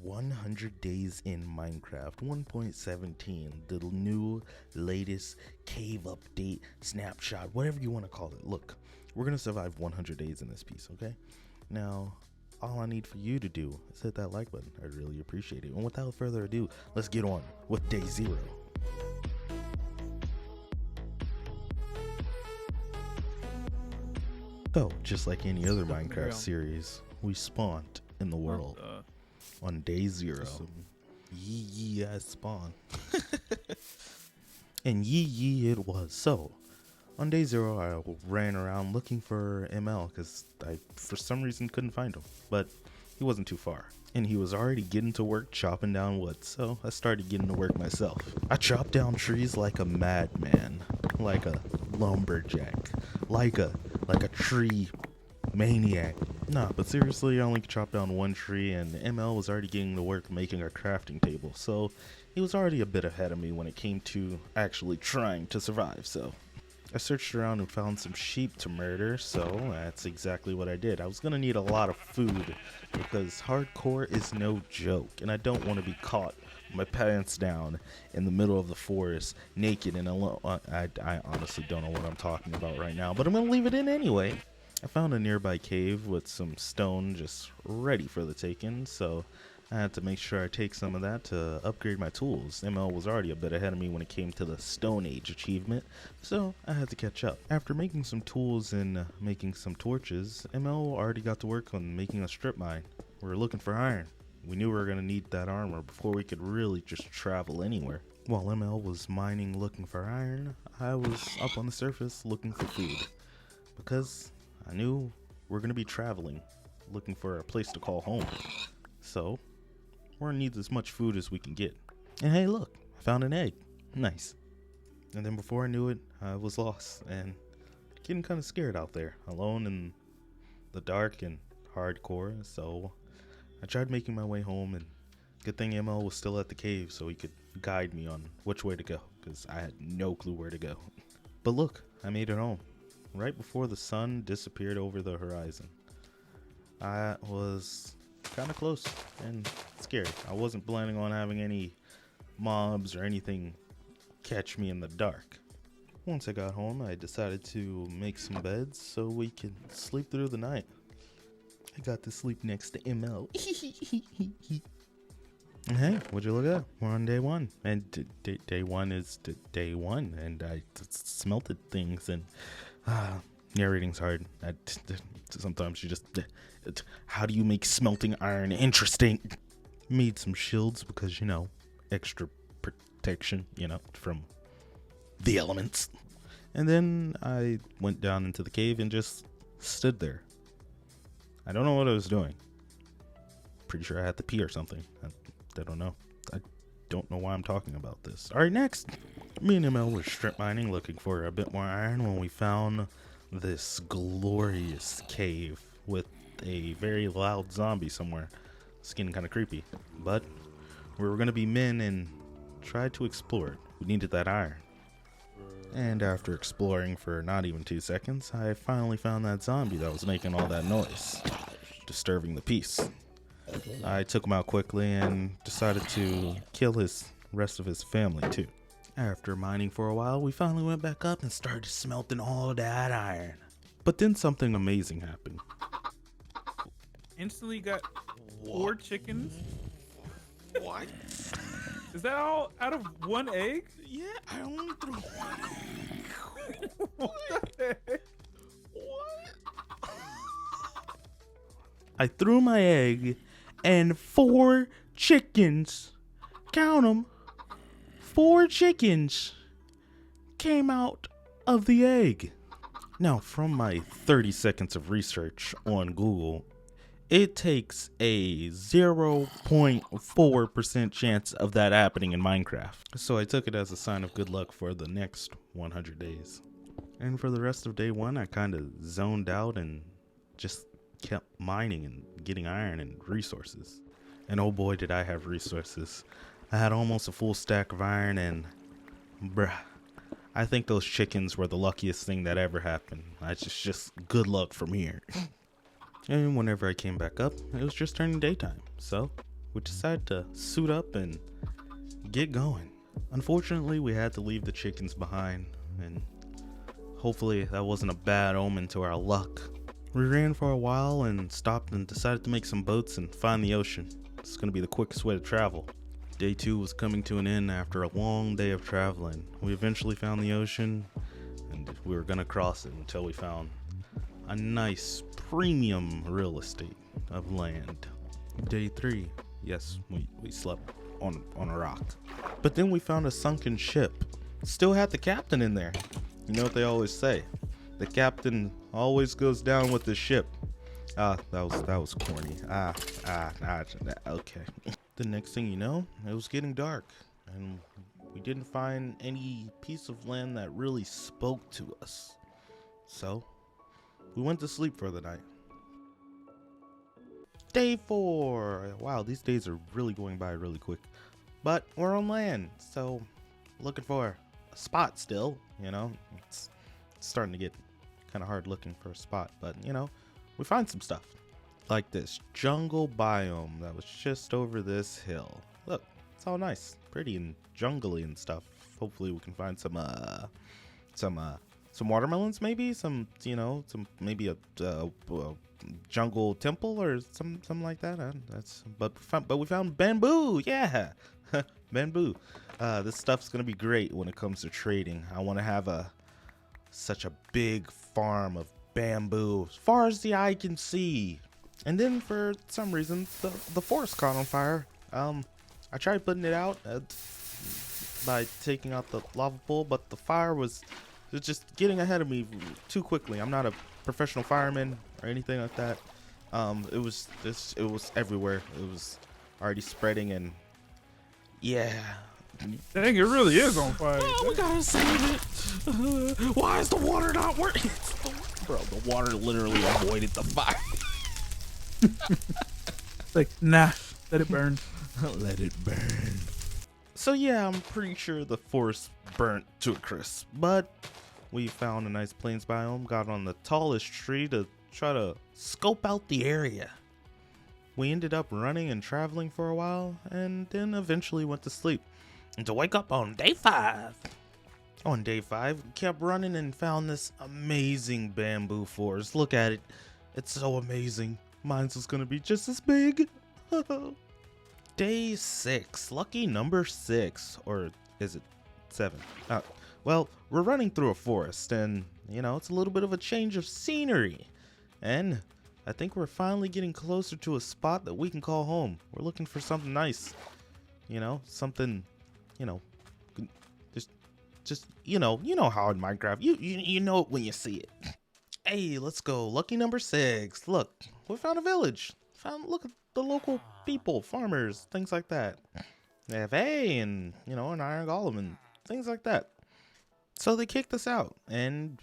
100 days in Minecraft 1.17, the new latest cave update, snapshot, whatever you want to call it. Look, we're going to survive 100 days in this piece, okay? Now, all I need for you to do is hit that like button. I'd really appreciate it. And without further ado, let's get on with day 0. So, just like any other Minecraft series, we spawned in the world on day 0. I spawned. And it was. So, on day 0, I ran around looking for ML because I, for some reason, couldn't find him. But he wasn't too far. And he was already getting to work chopping down wood. So, I started getting to work myself. I chopped down trees like a madman. Like a lumberjack. Like a tree maniac. Nah, but seriously, I only chopped down one tree, and ML was already getting to work making a crafting table, so he was already a bit ahead of me when it came to actually trying to survive. So I searched around and found some sheep to murder, so that's exactly what I did. I was gonna need a lot of food because hardcore is no joke, and I don't want to be caught with my pants down in the middle of the forest naked and alone. I honestly don't know what I'm talking about right now, but I'm gonna leave it in anyway. I found a nearby cave with some stone just ready for the taking, so I had to make sure I take some of that to upgrade my tools. ML was already a bit ahead of me when it came to the Stone Age achievement, so I had to catch up. After making some tools and making some torches, ML already got to work on making a strip mine. We were looking for iron. We knew we were going to need that armor before we could really just travel anywhere. While ML was mining looking for iron, I was up on the surface looking for food. Because I knew we're going to be traveling, looking for a place to call home. So, we're going to need as much food as we can get. And hey, look, I found an egg. Nice. And then before I knew it, I was lost and getting kind of scared out there, alone in the dark and hardcore. So, I tried making my way home, and good thing ML was still at the cave so he could guide me on which way to go, because I had no clue where to go. But look, I made it home. Right before the sun disappeared over the horizon. I was kind of close and scared. I wasn't planning on having any mobs or anything catch me in the dark. Once I got home, I decided to make some beds so we could sleep through the night. I got to sleep next to ML. Hey, what'd you look at? We're on day 1, and day 1 is day 1, and I smelted things, and narrating's hard. Sometimes you just, how do you make smelting iron interesting? Made some shields because, you know, extra protection, you know, from the elements. And then I went down into the cave and just stood there. I don't know what I was doing. Pretty sure I had to pee or something. I don't know. I don't know why I'm talking about this. All right, next. Me and ML were strip mining looking for a bit more iron when we found this glorious cave with a very loud zombie somewhere. It's getting kind of creepy. But we were going to be men and try to explore it. We needed that iron. And after exploring for not even 2 seconds, I finally found that zombie that was making all that noise, disturbing the peace. I took him out quickly and decided to kill his rest of his family too. After mining for a while, we finally went back up and started smelting all that iron. But then something amazing happened. Instantly got 4 chickens. What? Is that all out of 1 egg? Yeah, I only threw one. What the heck? What? I threw my egg and 4 chickens, count them, 4 chickens came out of the egg. Now, from my 30 seconds of research on Google, it takes a 0.4% chance of that happening in Minecraft. So I took it as a sign of good luck for the next 100 days. And for the rest of day 1, I kind of zoned out and just kept mining and getting iron and resources. And oh boy, did I have resources. I had almost a full stack of iron, and bruh, I think those chickens were the luckiest thing that ever happened. It's just good luck from here. And whenever I came back up, it was just turning daytime. So we decided to suit up and get going. Unfortunately, we had to leave the chickens behind, and hopefully that wasn't a bad omen to our luck. We ran for a while and stopped and decided to make some boats and find the ocean. It's going to be the quickest way to travel. Day 2 was coming to an end after a long day of traveling. We eventually found the ocean, and we were going to cross it until we found a nice premium real estate of land. Day 3, yes, we slept on a rock. But then we found a sunken ship. Still had the captain in there. You know what they always say? The captain always goes down with the ship. That was corny. Okay. The next thing you know, it was getting dark, and we didn't find any piece of land that really spoke to us. So, we went to sleep for the night. Day 4. Wow, these days are really going by really quick. But we're on land, so looking for a spot still, you know. It's starting to get kind of hard looking for a spot, but you know, we find some stuff. Like this jungle biome that was just over this hill. Look, it's all nice, pretty and jungly and stuff. Hopefully we can find some watermelons, maybe maybe a jungle temple or something like that. But we found bamboo. Yeah, bamboo. This stuff's gonna be great when it comes to trading. I want to have such a big farm of bamboo as far as the eye can see. And then for some reason the forest caught on fire. I tried putting it out by taking out the lava pool, but the fire was just getting ahead of me too quickly. I'm not a professional fireman or anything like that. It was everywhere. It was already spreading, and yeah. Dang, it really is on fire. Oh, we gotta save it. Why is the water not working? Bro, the water literally avoided the fire. It's like, nah, let it burn. Let it burn. So yeah, I'm pretty sure the forest burnt to a crisp, but we found a nice plains biome, got on the tallest tree to try to scope out the area. We ended up running and traveling for a while, and then eventually went to sleep. And to wake up on day 5. On day 5, we kept running and found this amazing bamboo forest. Look at it. It's so amazing. Mine's was gonna be just as big. Day 6. Lucky number 6. Or is it 7? Well, we're running through a forest, and, you know, it's a little bit of a change of scenery. And I think we're finally getting closer to a spot that we can call home. We're looking for something nice. You know, something... You know, just you know how in Minecraft you know it when you see it. Hey, let's go. Lucky number 6. Look, we found a village. Look at the local people, farmers, things like that. They have hay and an iron golem and things like that. So they kicked us out, and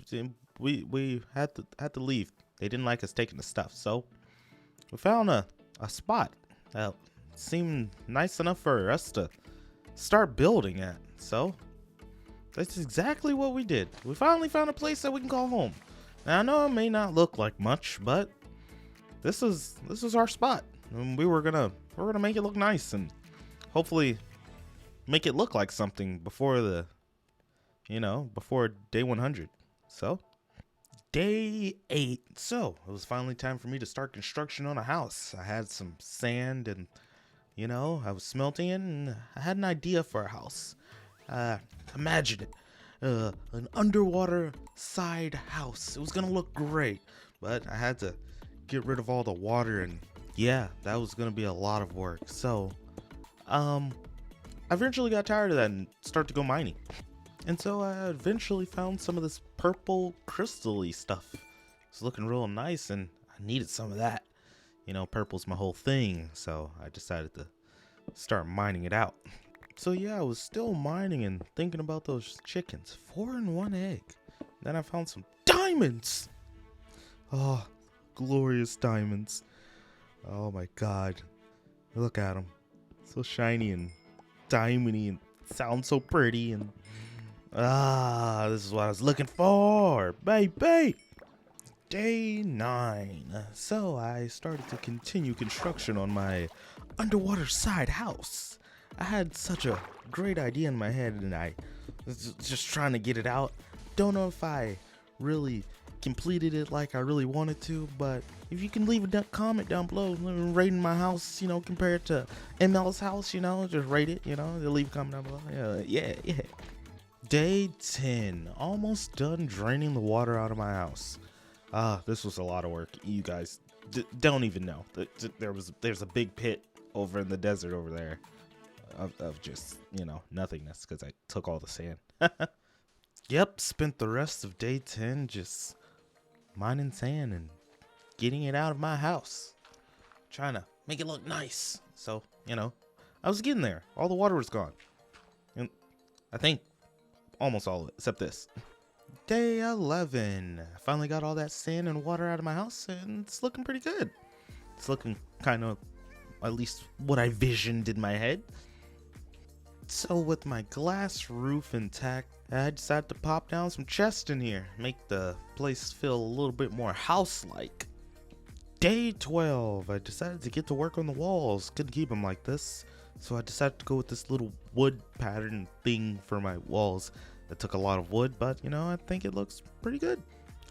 we had to leave. They didn't like us taking the stuff, so we found a spot that seemed nice enough for us to start building at. So that's exactly what we did. We finally found a place that we can call home. Now I know it may not look like much, but this is our spot, and we're gonna make it look nice and hopefully make it look like something before before day 100. So day 8. So it was finally time for me to start construction on a house. I had some sand and I was smelting it, and I had an idea for a house. Imagine it. An underwater side house. It was gonna look great, but I had to get rid of all the water, and yeah, that was gonna be a lot of work. So, I eventually got tired of that and started to go mining. And so I eventually found some of this purple crystal-y stuff. It's looking real nice, and I needed some of that. Purple's my whole thing, so I decided to start mining it out. So yeah, I was still mining and thinking about those chickens. 4 in 1 egg. Then I found some diamonds. Oh, glorious diamonds. Oh my god. Look at them. So shiny and diamondy and sound so pretty. And this is what I was looking for, baby. Day 9. So I started to continue construction on my underwater side house. I had such a great idea in my head and I was just trying to get it out. Don't know if I really completed it like I really wanted to, but if you can leave a comment down below rating my house, you know, compared to ML's house, you know, just rate it, you know, leave a comment down below. Yeah. Day 10, almost done draining the water out of my house. This was a lot of work. You guys don't even know. There's a big pit over in the desert over there of just, you know, nothingness because I took all the sand. Yep, spent the rest of day 10 just mining sand and getting it out of my house. Trying to make it look nice. So, you know, I was getting there. All the water was gone. And I think almost all of it, except this. Day 11. I finally got all that sand and water out of my house, and it's looking pretty good. It's looking kind of, at least what I visioned in my head. So with my glass roof intact, I decided to pop down some chests in here, make the place feel a little bit more house-like. Day 12. I decided to get to work on the walls. Couldn't keep them like this. So I decided to go with this little wood pattern thing for my walls. That took a lot of wood, but you know, I think it looks pretty good.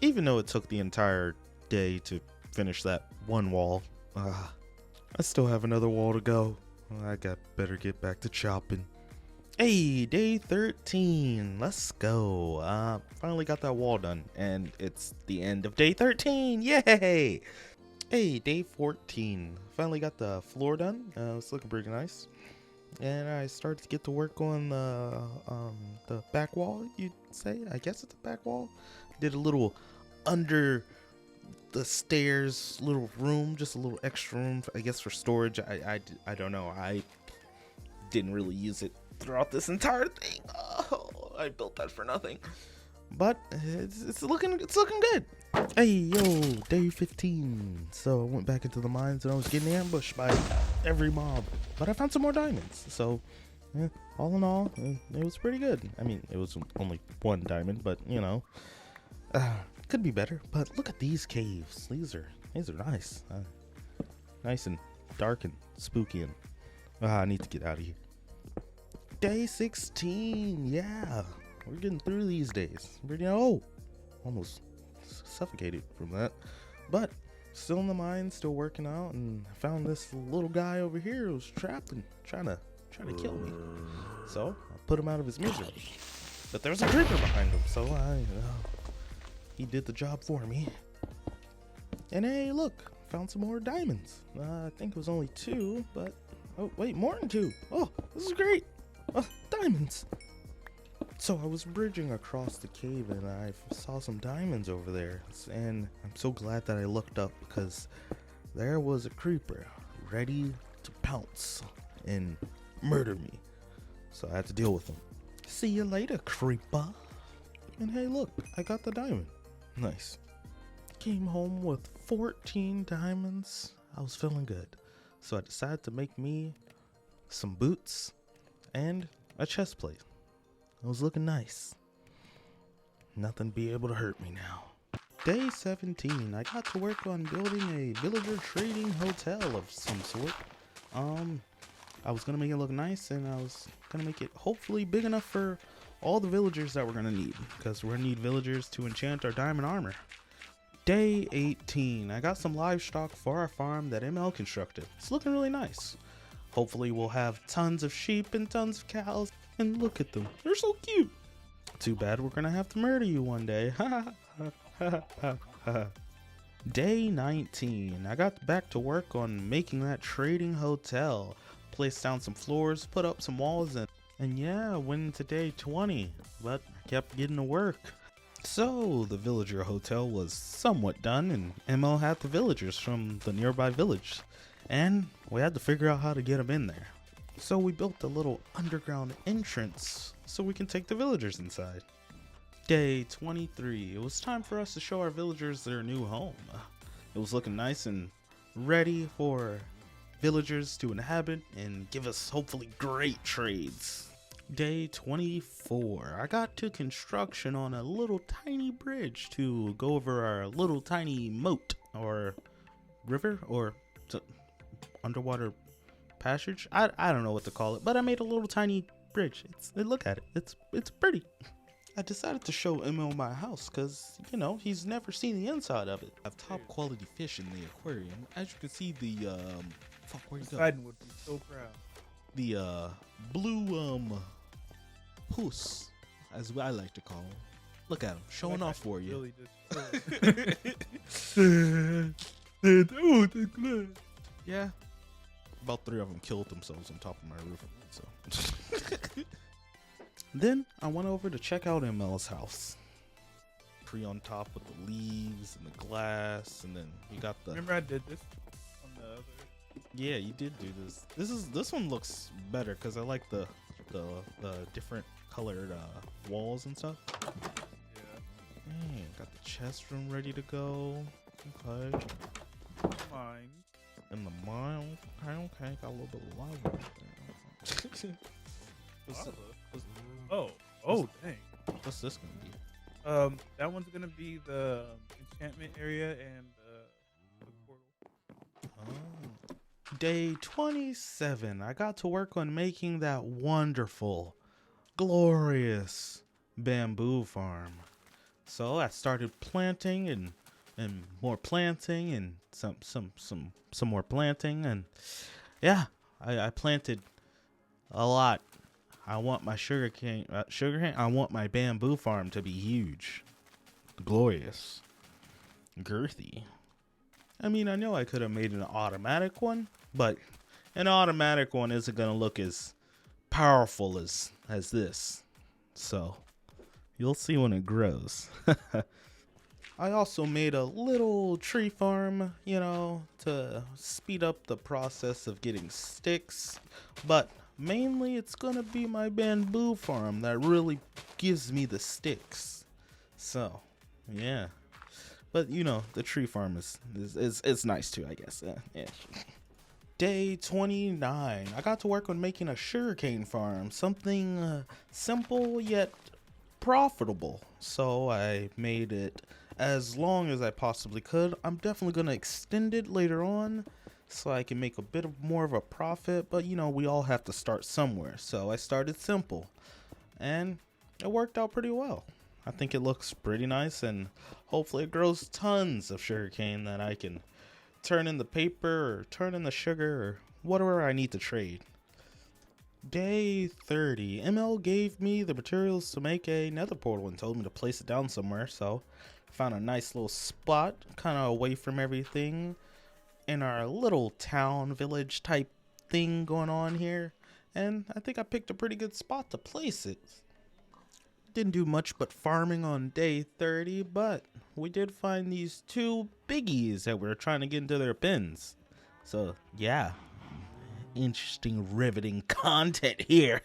Even though it took the entire day to finish that one wall. I still have another wall to go. I better get back to chopping. Hey, day 13. Let's go. Finally got that wall done, and it's the end of day 13. Yay! Hey, day 14. Finally got the floor done. It's looking pretty nice. And I started to get to work on the back wall, you'd say. I guess it's the back wall. Did a little under the stairs little room, just a little extra room, I guess, for storage. I don't know. I didn't really use it throughout this entire thing. Oh, I built that for nothing. But it's looking good. Hey, yo, day 15. So I went back into the mines and I was getting ambushed by every mob. But I found some more diamonds. So, all in all, it was pretty good. I mean, it was only one diamond, but, you know, could be better. But look at these caves. These are nice. Nice and dark and spooky. And I need to get out of here. Day 16. Yeah, we're getting through these days. Almost suffocated from that, but still in the mine, still working out, and I found this little guy over here who was trapped and trying to kill me. So I put him out of his misery, but there's a creeper behind him, so he did the job for me. And hey, look, found some more diamonds. I think it was only 2, but oh wait, more than 2. Oh, this is great. Diamonds. So I was bridging across the cave and I saw some diamonds over there, and I'm so glad that I looked up because there was a creeper ready to pounce and murder me. So I had to deal with him. See you later, creeper. And hey, look, I got the diamond. Nice. Came home with 14 diamonds. I was feeling good. So I decided to make me some boots and a chest plate. I was looking nice. Nothing be able to hurt me now. Day 17. I got to work on building a villager trading hotel of some sort. I was gonna make it look nice, and I was gonna make it hopefully big enough for all the villagers that we're gonna need, because we're gonna need villagers to enchant our diamond armor. Day 18. I got some livestock for our farm that ML constructed. It's looking really nice. Hopefully we'll have tons of sheep and tons of cows. And look at them. They're so cute. Too bad we're gonna have to murder you one day. Day 19. I got back to work on making that trading hotel. Placed down some floors, put up some walls, and yeah, went into day 20. But I kept getting to work. So the villager hotel was somewhat done, and ML had the villagers from the nearby village. And we had to figure out how to get them in there. So we built a little underground entrance so we can take the villagers inside. Day 23. It was time for us to show our villagers their new home. It was looking nice and ready for villagers to inhabit and give us hopefully great trades. Day 24. I got to construction on a little tiny bridge to go over our little tiny moat or river or underwater passage. I don't know what to call it, but I made a little tiny bridge. Look at it. It's pretty. I decided to show ML my house because, you know, he's never seen the inside of it. I have top quality fish in the aquarium. As you can see, the fuck, where'd he go? Poseidon would be so proud. The blue puss, as I like to call him. Look at him, showing off for you. Really just Yeah. About 3 of them killed themselves on top of my roof. So then I went over to check out ML's house. Tree on top with the leaves and the glass, and then we got the. Remember I did this on the other. Yeah, you did do this. This one looks better because I like the different colored walls and stuff. Yeah. Dang, got the chest room ready to go. Okay. Mine. And the mine. Okay. Got a little bit of lava right there. Oh, dang. What's this gonna be? That one's gonna be the enchantment area and the portal. Oh. Day 27. I got to work on making that wonderful, glorious bamboo farm. So I started planting and more planting and some more planting, and yeah, I planted a lot. I want my sugarcane. I want my bamboo farm to be huge, glorious, girthy. I mean, I know I could have made an automatic one, but an automatic one isn't gonna look as powerful as this. So you'll see when it grows. I also made a little tree farm, you know, to speed up the process of getting sticks, but mainly it's gonna be my bamboo farm that really gives me the sticks. So yeah, but you know, the tree farm is nice too, I guess. Yeah. Day 29. I got to work on making a sugarcane farm, something simple yet profitable. So I made it as long as I possibly could. I'm definitely going to extend it later on so I can make a bit more of a profit, but you know, we all have to start somewhere. So I started simple and it worked out pretty well. I think it looks pretty nice, and hopefully it grows tons of sugarcane that I can turn in the paper or turn in the sugar or whatever I need to trade. Day 30. ML gave me the materials to make a nether portal and told me to place it down somewhere, so I found a nice little spot kind of away from everything in our little town village type thing going on here, and I think I picked a pretty good spot to place it. Didn't do much but farming on day 30, but we did find these 2 biggies that were trying to get into their pens. So yeah, interesting, riveting content here.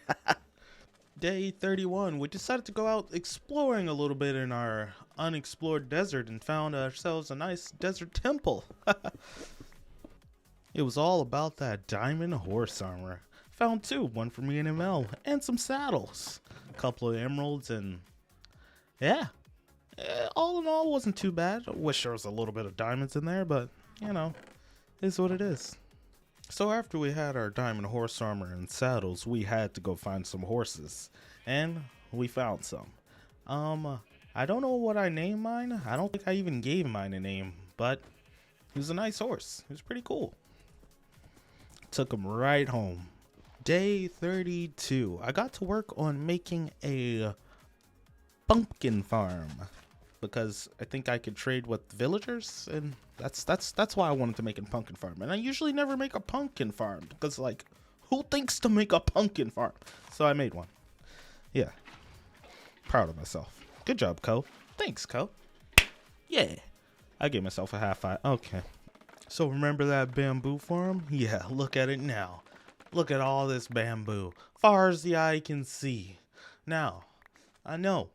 Day 31, we decided to go out exploring a little bit in our unexplored desert and found ourselves a nice desert temple. It was all about that diamond horse armor. Found 2, one for me and ML, and some saddles, a couple of emeralds, and yeah, all in all, wasn't too bad. I wish there was a little bit of diamonds in there, but you know, is what it is. So after we had our diamond horse armor and saddles, we had to go find some horses, and we found some. I don't know what I named mine. I don't think I even gave mine a name, but he was a nice horse. He was pretty cool. Took him right home. Day 32. I got to work on making a pumpkin farm because I think I could trade with villagers, and that's why I wanted to make a pumpkin farm. And I usually never make a pumpkin farm because, like, who thinks to make a pumpkin farm? So I made one. Yeah. Proud of myself. Good job, Ko. Thanks, Ko. Yeah. I gave myself a half eye. Okay. So remember that bamboo farm? Yeah, look at it now. Look at all this bamboo, far as the eye can see. Now, I know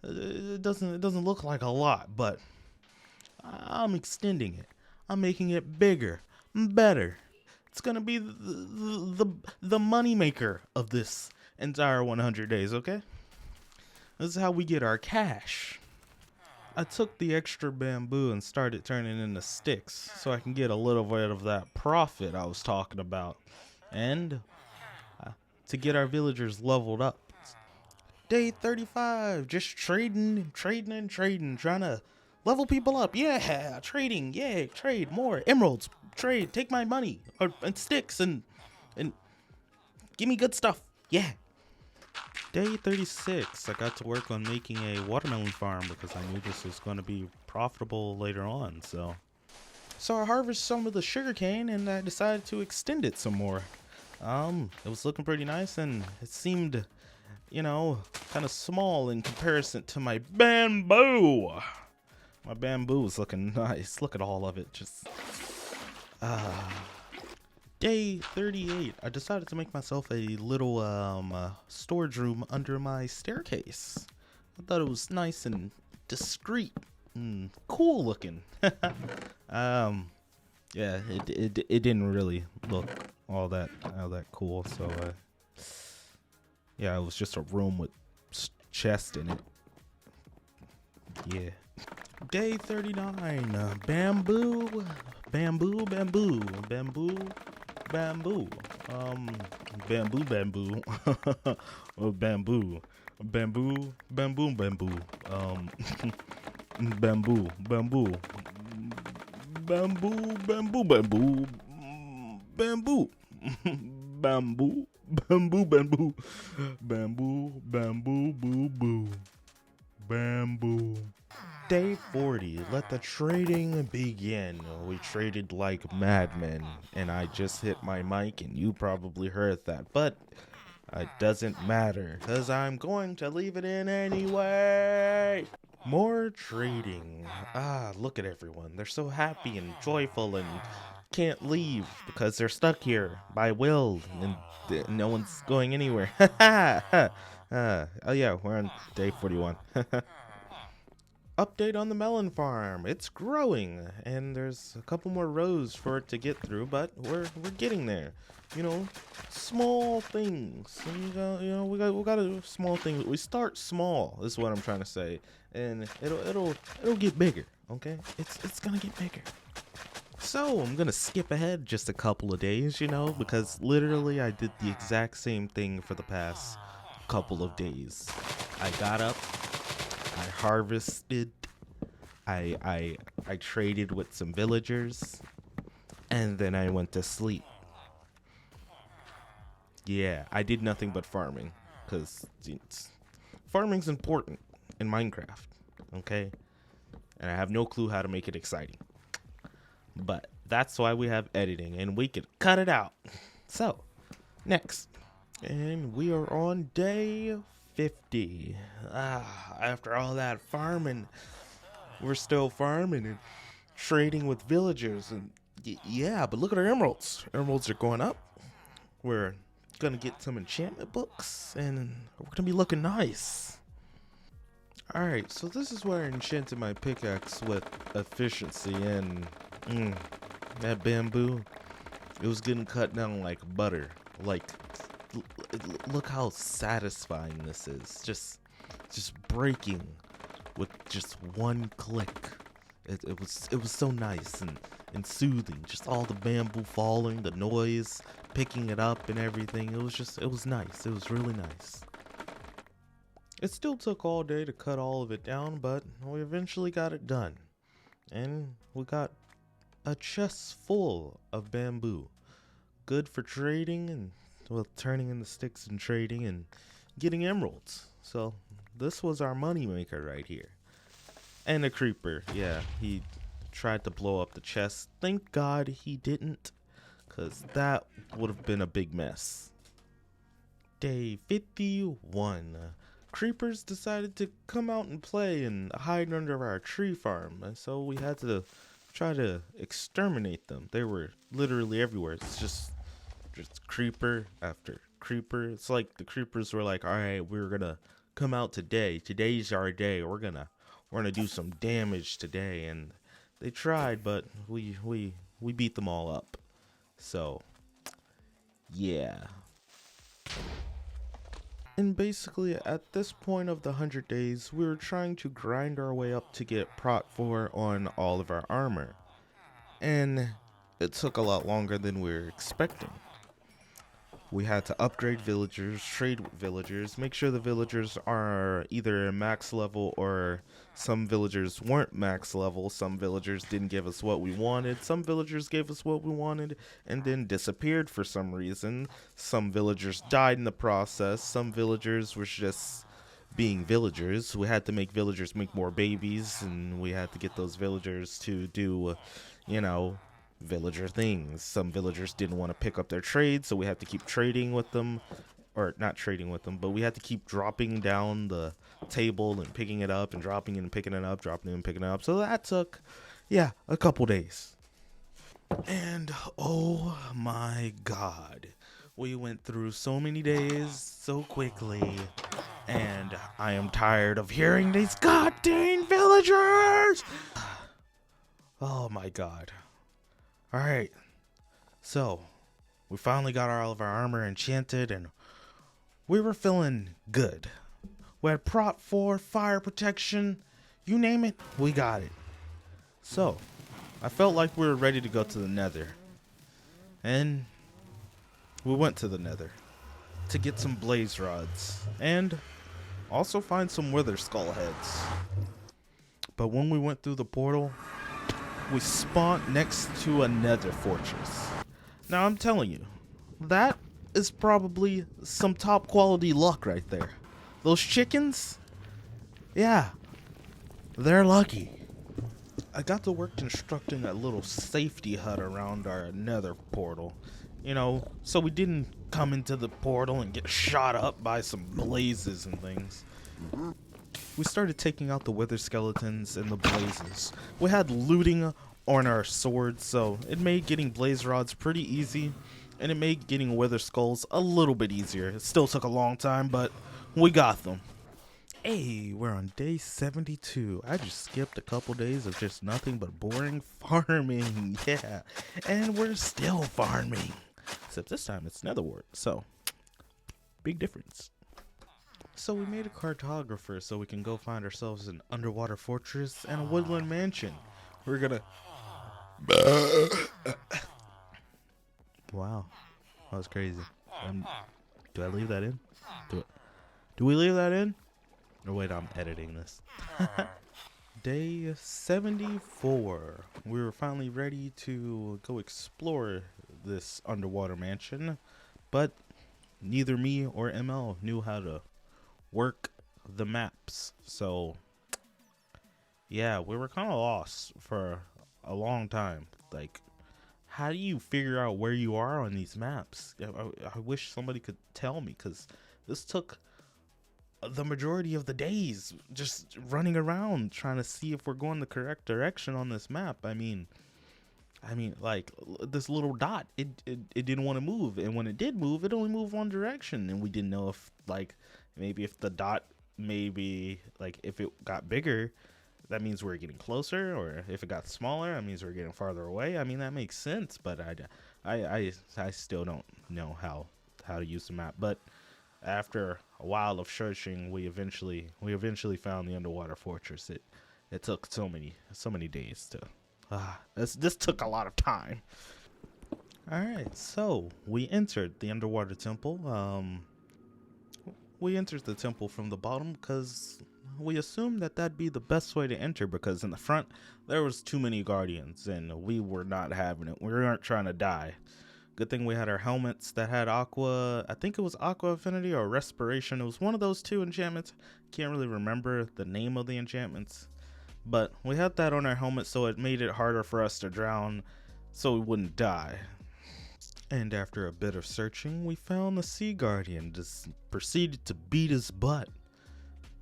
it doesn't look like a lot, but I'm extending it. I'm making it bigger, better. It's gonna be the money maker of this entire 100 days. Okay, this is how we get our cash. I took the extra bamboo and started turning into sticks so I can get a little bit of that profit I was talking about. and to get our villagers leveled up. Day 35, just trading, trying to level people up. Yeah, trading, yeah, trade more emeralds, trade, take my money and sticks and give me good stuff. Yeah. Day 36, I got to work on making a watermelon farm because I knew this was going to be profitable later on. So I harvested some of the sugarcane and I decided to extend it some more. It was looking pretty nice and it seemed, kind of small in comparison to my bamboo. My bamboo is looking nice. Look at all of it. Just, Day 38, I decided to make myself a little storage room under my staircase. I thought it was nice and discreet and cool looking. Yeah, it didn't really look all that cool. So yeah, it was just a room with chest in it. Yeah. Day 39, bamboo. Bamboo. Bamboo. Bamboo. Oh, bamboo. Bamboo. Bamboo. Bamboo. Bamboo. Bamboo. Day 40, let the trading begin. We traded like madmen, and I just hit my mic and you probably heard that, but it doesn't matter, cause I'm going to leave it in anyway. More trading. Look at everyone. They're so happy and joyful and can't leave because they're stuck here by will and no one's going anywhere. Oh yeah, we're on day 41. Update on the melon farm. It's growing, and there's a couple more rows for it to get through, but we're getting there. Small things. And we got a small thing. We start small. Is what I'm trying to say, and it'll get bigger. Okay, it's gonna get bigger. So I'm gonna skip ahead just a couple of days, because literally I did the exact same thing for the past couple of days. I got up. I harvested, I traded with some villagers, and then I went to sleep. Yeah, I did nothing but farming, because farming's important in Minecraft, okay? And I have no clue how to make it exciting. But that's why we have editing, and we can cut it out. So, next. And we are on day 50. After all that farming, we're still farming and trading with villagers. And yeah, but look at our emeralds. Emeralds are going up. We're gonna get some enchantment books and we're gonna be looking nice. Alright, so this is where I enchanted my pickaxe with efficiency, and that bamboo, it was getting cut down like butter. Like, look how satisfying this is. Just breaking with just one click. It was so nice and soothing. Just all the bamboo falling, the noise, picking it up and everything. It was nice. It was really nice. It still took all day to cut all of it down, but we eventually got it done. And we got a chest full of bamboo. Good for trading and turning into sticks and trading and getting emeralds. So this was our money maker right here. And a creeper. Yeah, he tried to blow up the chest. Thank God he didn't, because that would have been a big mess. Day 51. Creepers decided to come out and play and hide under our tree farm. And so we had to try to exterminate them. They were literally everywhere. It's just creeper after creeper. It's like the creepers were like, all right, we're gonna come out today. Today's our day. We're gonna do some damage today. And they tried, but we beat them all up. So yeah. And basically at this point of the 100 days, we were trying to grind our way up to get Prot 4 on all of our armor. And it took a lot longer than we were expecting. We had to upgrade villagers, trade with villagers, make sure the villagers are either max level or some villagers weren't max level. Some villagers didn't give us what we wanted. Some villagers gave us what we wanted and then disappeared for some reason. Some villagers died in the process. Some villagers were just being villagers. We had to make villagers make more babies, and we had to get those villagers to do, you know, villager things. Some villagers didn't want to pick up their trade, so we had to keep trading with them, or not trading with them, but we had to keep dropping down the table and picking it up and dropping it and picking it up, dropping it and picking it up. So that took, yeah, a couple days. And oh my god, we went through so many days so quickly, and I am tired of hearing these goddamn villagers. Oh my god. Alright, so we finally got all of our armor enchanted and we were feeling good. We had Prot 4, fire protection, you name it, we got it. So, I felt like we were ready to go to the Nether. And we went to the Nether to get some blaze rods and also find some wither skull heads. But when we went through the portal, we spawned next to a Nether fortress. Now I'm telling you, that is probably some top quality luck right there. Those chickens, yeah, they're lucky. I got to work constructing a little safety hut around our Nether portal, you know, so we didn't come into the portal and get shot up by some blazes and things. We started taking out the wither skeletons and the blazes. We had looting on our swords, so it made getting blaze rods pretty easy, and it made getting wither skulls a little bit easier. It still took a long time, but we got them. Hey, we're on day 72. I just skipped a couple days of just nothing but boring farming. Yeah, and we're still farming. Except this time it's nether wart, so big difference. So we made a cartographer so we can go find ourselves an underwater fortress and a woodland mansion. We're gonna... Wow, that was crazy. Do I leave that in? Do we leave that in? Or wait, I'm editing this. Day 74. We were finally ready to go explore this underwater mansion, but neither me or ML knew how to work the maps. So yeah, we were kind of lost for a long time. Like, how do you figure out where you are on these maps? I wish somebody could tell me, because this took the majority of the days just running around trying to see if we're going the correct direction on this map. I mean, like, this little dot, it didn't want to move, and when it did move, it only moved one direction, and we didn't know if, like, maybe if the dot, maybe, like, if it got bigger, that means we're getting closer, or if it got smaller, that means we're getting farther away. I mean, that makes sense, but I still don't know how to use the map. But after a while of searching, we eventually found the underwater fortress. It took so many days to this took a lot of time. All right, so we entered the underwater temple. We entered the temple from the bottom because we assumed that that'd be the best way to enter, because in the front there was too many guardians and we were not having it. We weren't trying to die. Good thing we had our helmets that had aqua, I think it was aqua affinity or respiration. It was one of those two enchantments. Can't really remember the name of the enchantments, but we had that on our helmet, so it made it harder for us to drown so we wouldn't die. And after a bit of searching, we found the sea guardian, just proceeded to beat his butt.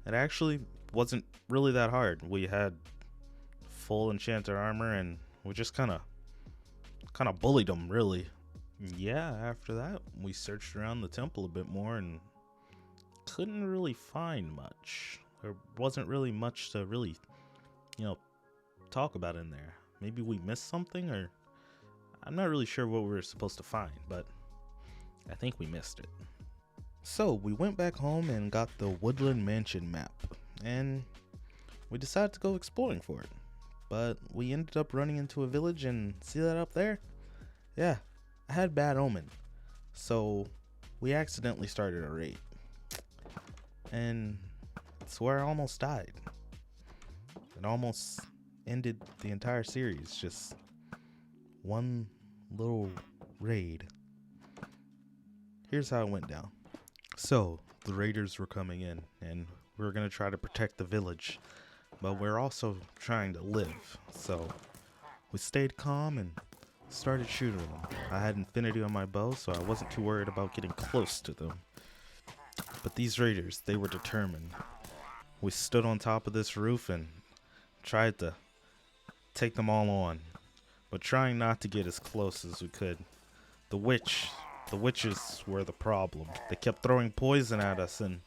It actually wasn't really that hard. We had full enchanted armor and we just kind of bullied him, really. Yeah, after that, we searched around the temple a bit more and couldn't really find much. There wasn't really much to really, talk about in there. Maybe we missed something, or I'm not really sure what we were supposed to find, but I think we missed it. So we went back home and got the Woodland Mansion map, and we decided to go exploring for it. But we ended up running into a village, and see that up there? Yeah, I had bad omen. So we accidentally started a raid. And it's where I almost died. It almost ended the entire series. Just one little raid. Here's how it went down. So, the raiders were coming in, and we were going to try to protect the village. But we're also trying to live. So, we stayed calm and started shooting them. I had infinity on my bow, so I wasn't too worried about getting close to them. But these raiders, they were determined. We stood on top of this roof and tried to take them all on, but trying not to get as close as we could. The witches were the problem. They kept throwing poison at us, and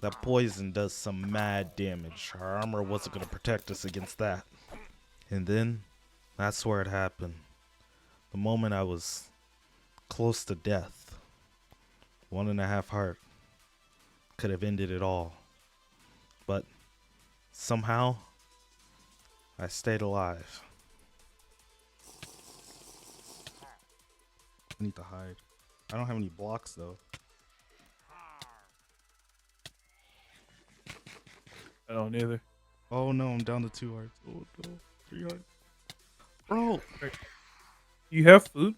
that poison does some mad damage. Our armor wasn't going to protect us against that. And then, that's where it happened. The moment I was close to death. 1.5 heart could have ended it all. But somehow, I stayed alive. I need to hide. I don't have any blocks though. I don't either. Oh no, I'm down to 2 hearts. Oh no, 3 hearts. Bro! You have food?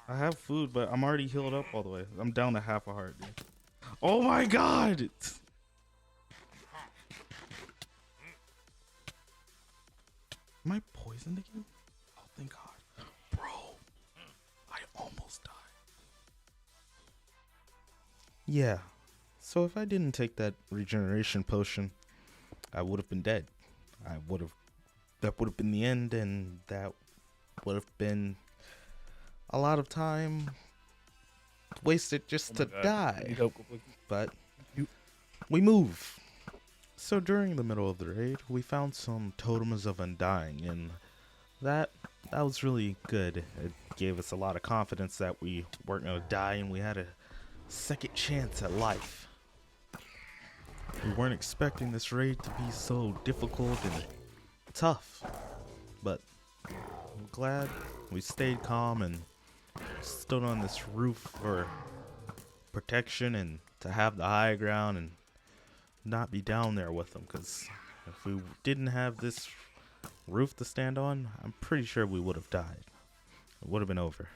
I have food, but I'm already healed up all the way. I'm down to 1/2 heart, dude. Oh my god! Am I poisoned again? Oh, thank God. Bro, I almost died. Yeah, so if I didn't take that regeneration potion, I would have been dead. That would have been the end, and that would have been a lot of time wasted just to I die. need help, KoPlexis. But we move. So during the middle of the raid, we found some totems of undying, and that was really good. It gave us a lot of confidence that we weren't going to die, and we had a second chance at life. We weren't expecting this raid to be so difficult and tough, but I'm glad we stayed calm and stood on this roof for protection and to have the high ground and not be down there with them, because if we didn't have this roof to stand on, I'm pretty sure we would have died. It would have been over.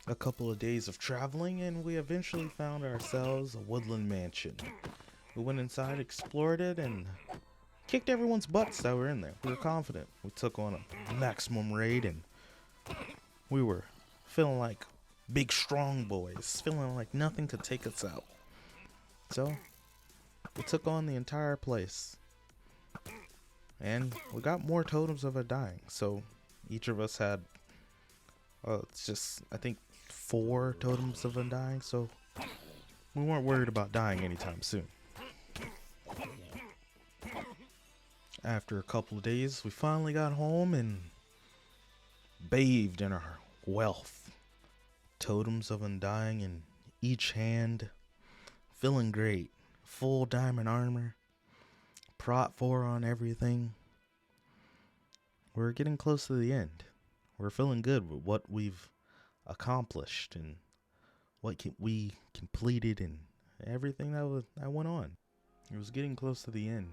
A couple of days of traveling, and we eventually found ourselves a woodland mansion. We went inside, explored it, and kicked everyone's butts that were in there. We were confident. We took on a maximum raid, and we were feeling like big strong boys, feeling like nothing could take us out. So we took on the entire place, and we got more totems of undying. So each of us had it's just, I think, 4 totems of undying, so we weren't worried about dying anytime soon. After a couple of days, we finally got home and bathed in our wealth. Totems of undying in each hand, feeling great. Full diamond armor, prot 4 on everything. We're getting close to the end. We're feeling good with what we've accomplished and what we completed and everything that went on. It was getting close to the end,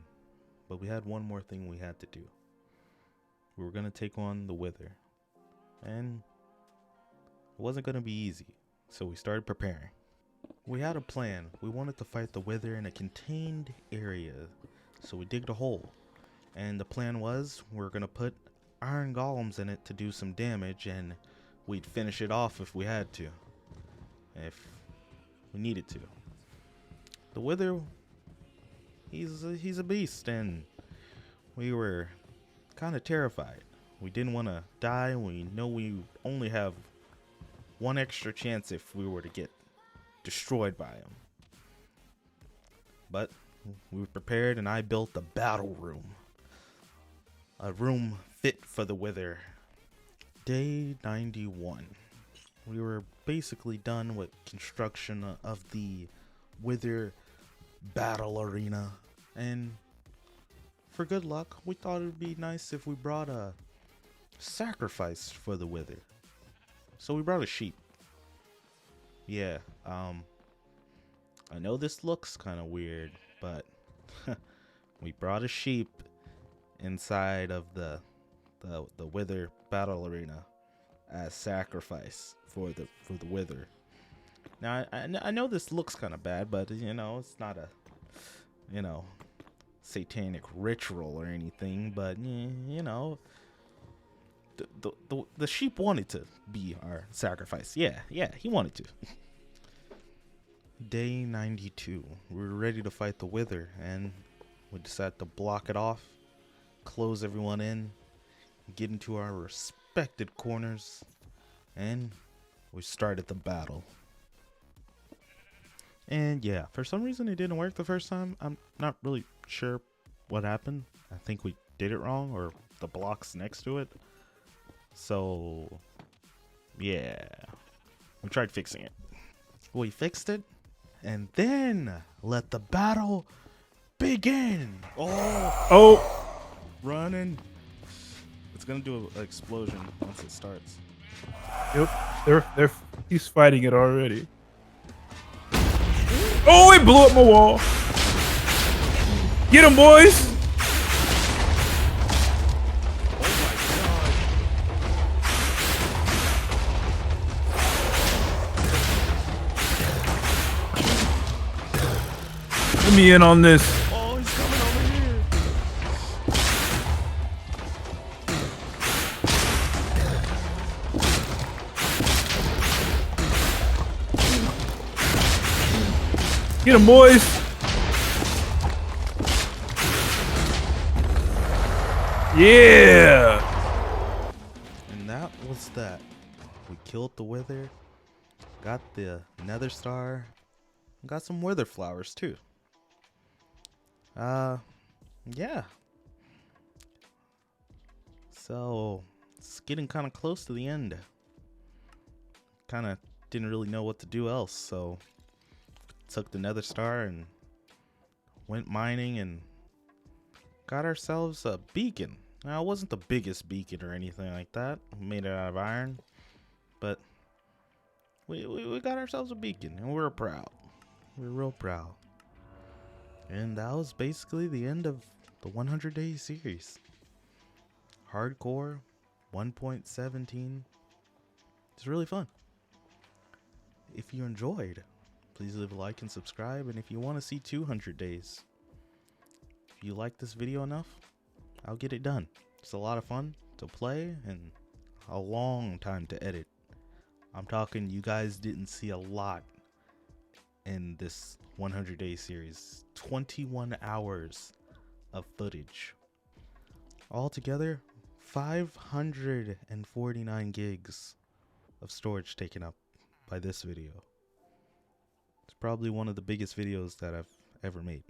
but we had one more thing we had to do. We were going to take on the Wither, and it wasn't going to be easy, so we started preparing. We had a plan. We wanted to fight the Wither in a contained area, so we digged a hole, and the plan was we're going to put iron golems in it to do some damage, and we'd finish it off if we had to, if we needed to. The Wither, he's a beast, and we were kind of terrified. We didn't want to die. We know we only have one extra chance if we were to get destroyed by him. But we were prepared, and I built a battle room. A room fit for the Wither. Day 91. We were basically done with construction of the Wither battle arena, and for good luck, we thought it would be nice if we brought a sacrifice for the Wither. So we brought a sheep. Yeah, I know this looks kind of weird, but we brought a sheep inside of the Wither battle arena as sacrifice for the Wither. Now I know this looks kind of bad, but you know it's not a you know satanic ritual or anything. But you know the sheep wanted to be our sacrifice. Yeah, he wanted to. Day 92. We were ready to fight the Wither, and we decided to block it off, close everyone in, get into our respected corners, and we started the battle. And yeah, for some reason it didn't work the first time. I'm not really sure what happened. I think we did it wrong, or the blocks next to it. So yeah, we tried fixing it. We fixed it, and then let the battle begin. Oh, Running. It's gonna do an explosion once it starts. yep. He's fighting it already. Oh, it blew up my wall. Get him, boys. Let me in on this. Oh, he's coming over here. Get him, boys. Yeah. And that was that. We killed the Wither, got the Nether Star, got some Wither flowers too. Yeah. So it's getting kind of close to the end. Kind of didn't really know what to do else, so took the Nether Star and went mining and got ourselves a beacon. Now, it wasn't the biggest beacon or anything like that. We made it out of iron, but we got ourselves a beacon, and we're proud. We're real proud. And that was basically the end of the 100-day series. Hardcore 1.17. It's really fun. If you enjoyed, please leave a like and subscribe. And if you want to see 200 days, if you like this video enough, I'll get it done. It's a lot of fun to play and a long time to edit. I'm talking you guys didn't see a lot in this 100-day series. 21 hours of footage. Altogether, 549 gigs of storage taken up by this video. It's probably one of the biggest videos that I've ever made.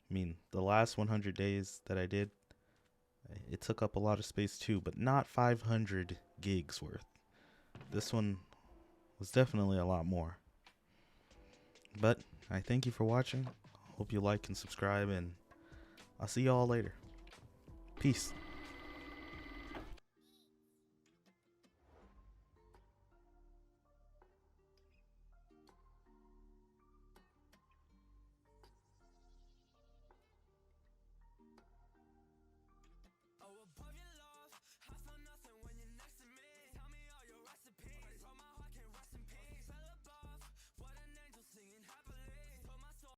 I mean, the last 100 days that I did, it took up a lot of space too, but not 500 gigs worth. This one was definitely a lot more. But I thank you for watching. Hope you like and subscribe, and I'll see you all later. Peace.